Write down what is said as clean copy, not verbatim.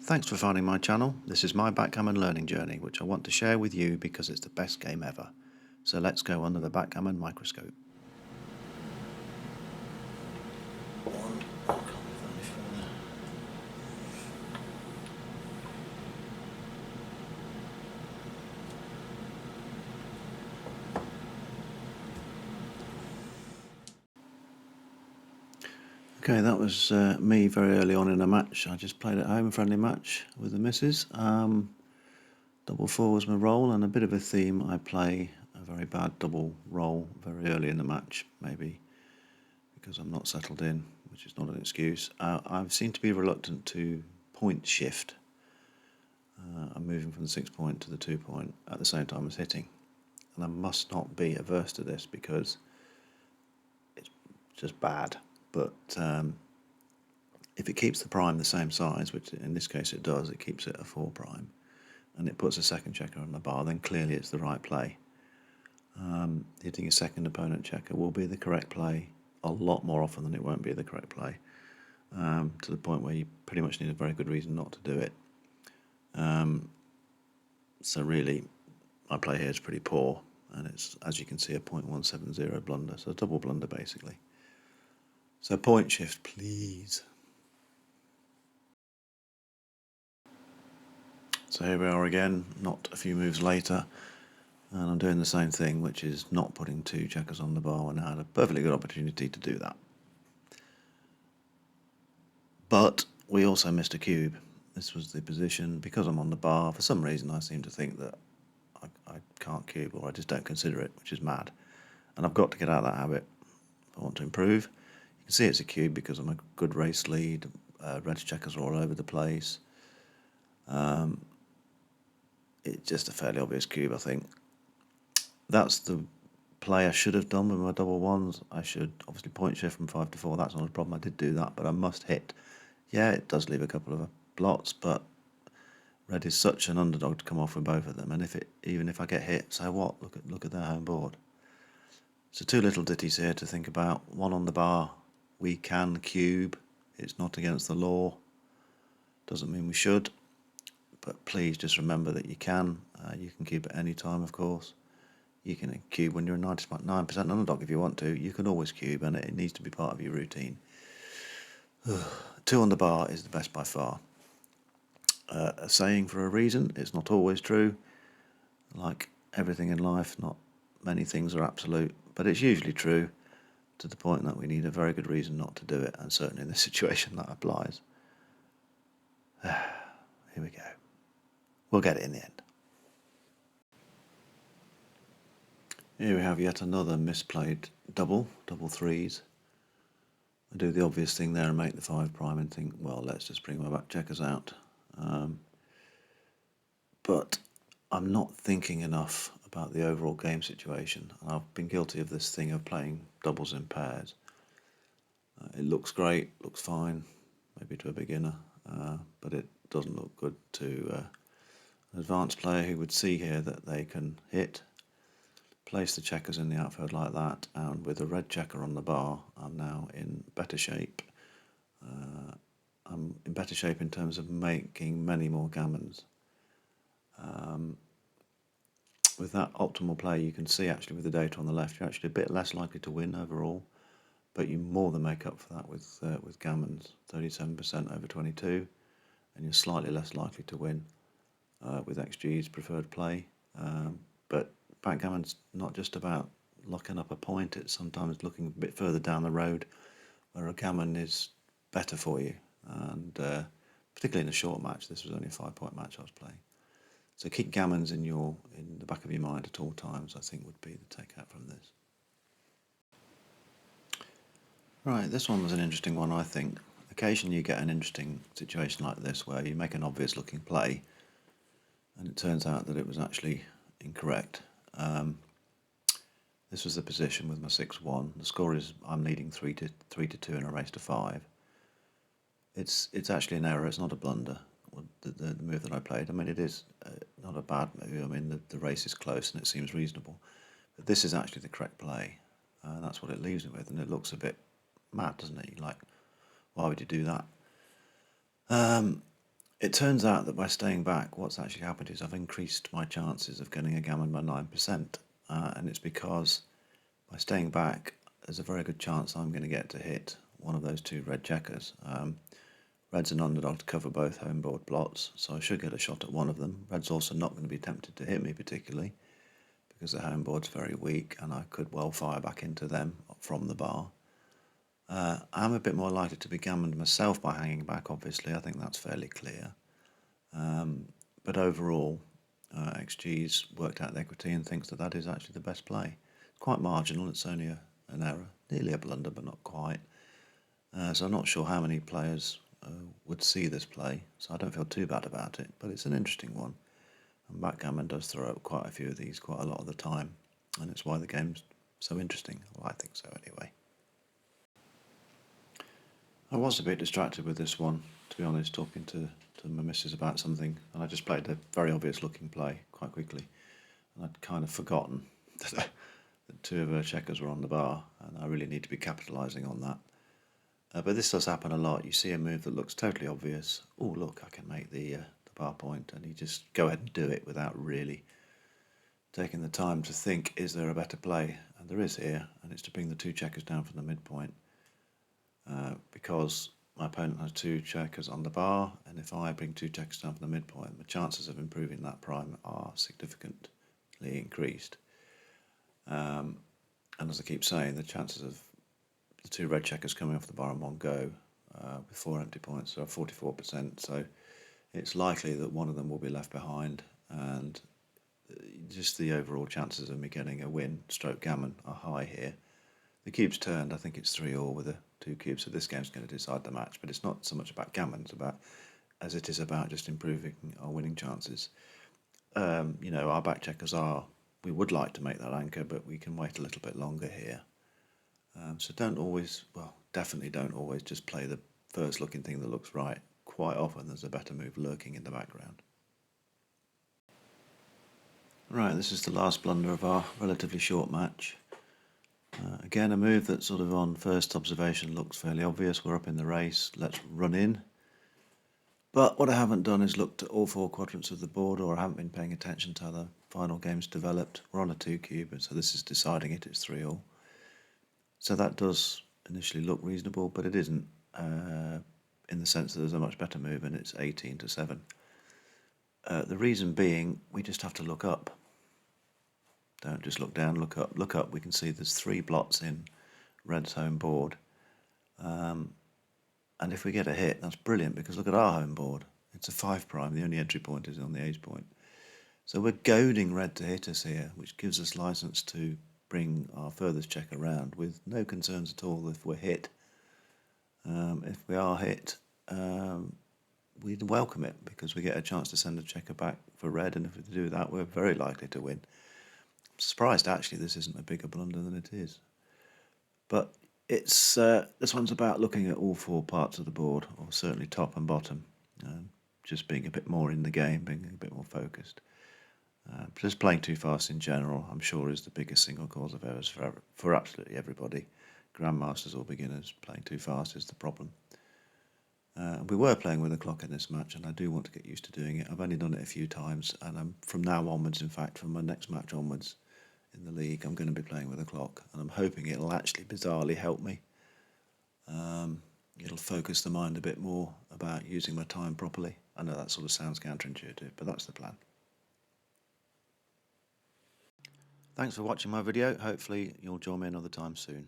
Thanks for finding my channel. This is my backgammon learning journey, which I want to share with you because it's the best game ever. So let's go under the backgammon microscope. Okay, that was me very early on in a match. I just played at home, a friendly match with the missus. Double four was my roll, and a bit of a theme. I play a very bad double roll very early in the match, maybe because I'm not settled in, which is not an excuse. I seem to be reluctant to point shift. I'm moving from the 6 point to the 2 point at the same time as hitting. And I must not be averse to this because it's just bad. But if it keeps the prime the same size, which in this case it does, it keeps it a 4 prime, and it puts a second checker on the bar, then clearly it's the right play. Hitting a second opponent checker will be the correct play a lot more often than it won't be the correct play, to the point where you pretty much need a very good reason not to do it. So really, my play here is pretty poor, and it's, as you can see, a .170 blunder, so a double blunder basically. So point shift, please. So here we are again, not a few moves later, and I'm doing the same thing, which is not putting 2 checkers on the bar when I had a perfectly good opportunity to do that. But we also missed a cube. This was the position. Because I'm on the bar, for some reason I seem to think that I can't cube, or I just don't consider it, which is mad. And I've got to get out of that habit if I want to improve. You can see it's a cube because I'm a good race lead. Red checkers are all over the place. It's just a fairly obvious cube, I think. That's the play I should have done with my double ones. I should obviously point shift from 5 to 4. That's not a problem. I did do that, but I must hit. Yeah, it does leave a couple of blots, but red is such an underdog to come off with both of them. And even if I get hit, so what? Look at their home board. So 2 little ditties here to think about. One on the bar, we can cube. It's not against the law. Doesn't mean we should. But please just remember that you can. You can cube at any time, of course. You can cube when you're a 99% underdog if you want to. You can always cube, and it needs to be part of your routine. 2 on the bar is the best by far. A saying for a reason. It's not always true. Like everything in life, not many things are absolute, but it's usually true, to the point that we need a very good reason not to do it, and certainly in this situation that applies. Here we go. We'll get it in the end. Here we have yet another misplayed double threes. I do the obvious thing there and make the 5 prime and think, well, let's just bring my back checkers out. But I'm not thinking enough about the overall game situation. And I've been guilty of this thing of playing doubles in pairs. It looks great, looks fine, maybe to a beginner, but it doesn't look good to an advanced player who would see here that they can hit, place the checkers in the outfield like that, and with a red checker on the bar, I'm now in better shape. I'm in better shape in terms of making many more gammons. With that optimal play, you can see actually with the data on the left, you're actually a bit less likely to win overall, but you more than make up for that with gammons, 37% over 22, and you're slightly less likely to win with XG's preferred play. But backgammon's not just about locking up a point, it's sometimes looking a bit further down the road where a gammon is better for you, and particularly in a short match. This was only a 5-point match I was playing. So keep gammons in the back of your mind at all times, I think, would be the takeout from this. Right, this one was an interesting one, I think. Occasionally you get an interesting situation like this where you make an obvious looking play and it turns out that it was actually incorrect. This was the position with my 6-1. The score is I'm leading 3 to 2 in a race to 5. It's actually an error, it's not a blunder. The move that I played, I mean, it is not a bad move. I mean, the race is close and it seems reasonable. But this is actually the correct play. That's what it leaves me with, and it looks a bit mad, doesn't it? You're like, why would you do that? It turns out that by staying back, what's actually happened is I've increased my chances of getting a gammon by 9%. And it's because by staying back, there's a very good chance I'm going to get to hit one of those two red checkers. Red's an underdog to cover both home board blots, so I should get a shot at one of them. Red's also not going to be tempted to hit me particularly, because the home board's very weak, and I could well fire back into them from the bar. I'm a bit more likely to be gammoned myself by hanging back, obviously. I think that's fairly clear. But overall, XG's worked out the equity and thinks that that is actually the best play. It's quite marginal, it's only an error, nearly a blunder, but not quite. So I'm not sure how many players would see this play, so I don't feel too bad about it, but it's an interesting one. And Backgammon does throw up quite a few of these quite a lot of the time, and it's why the game's so interesting. Well, I think so anyway. I was a bit distracted with this one, to be honest, talking to my missus about something, and I just played a very obvious looking play quite quickly, and I'd kind of forgotten that two of her checkers were on the bar, and I really need to be capitalising on that. But this does happen a lot. You see a move that looks totally obvious. Oh, look, I can make the bar point, and you just go ahead and do it without really taking the time to think, is there a better play? And there is here, and it's to bring the two checkers down from the midpoint. Because my opponent has two checkers on the bar, and if I bring two checkers down from the midpoint, the chances of improving that prime are significantly increased. And as I keep saying, the chances of the two red checkers coming off the bar in one go with 4 empty points are 44%, so it's likely that one of them will be left behind, and just the overall chances of me getting a win stroke gammon are high here. The cube's turned, I think it's 3-all with the two cubes, so this game's going to decide the match, but it's not so much about gammon as it is about just improving our winning chances. Our back checkers we would like to make that anchor, but we can wait a little bit longer here. So definitely don't always just play the first looking thing that looks right. Quite often there's a better move lurking in the background. Right, this is the last blunder of our relatively short match. Again, a move that sort of on first observation looks fairly obvious. We're up in the race, let's run in. But what I haven't done is looked at all four quadrants of the board, or I haven't been paying attention to how the final game's developed. We're on a 2 cube, and so this is deciding it, it's 3-all. So that does initially look reasonable, but it isn't, in the sense that there's a much better move, and it's 18-7. The reason being, we just have to look up. Don't just look down, look up. Look up, we can see there's 3 blots in red's home board. And if we get a hit, that's brilliant, because look at our home board. It's a 5 prime, the only entry point is on the ace point. So we're goading red to hit us here, which gives us license to bring our furthest check around with no concerns at all if we're hit. If we are hit, we'd welcome it, because we get a chance to send a checker back for red, and if we do that, we're very likely to win. I'm surprised actually this isn't a bigger blunder than it is. But it's this one's about looking at all 4 parts of the board, or certainly top and bottom, just being a bit more in the game, being a bit more focused. Just playing too fast in general, I'm sure, is the biggest single cause of errors for absolutely everybody. Grandmasters or beginners, playing too fast is the problem. We were playing with a clock in this match, and I do want to get used to doing it. I've only done it a few times, and from now onwards, in fact, from my next match onwards in the league, I'm going to be playing with a clock, and I'm hoping it'll actually bizarrely help me. It'll focus the mind a bit more about using my time properly. I know that sort of sounds counterintuitive, but that's the plan. Thanks for watching my video. Hopefully you'll join me another time soon.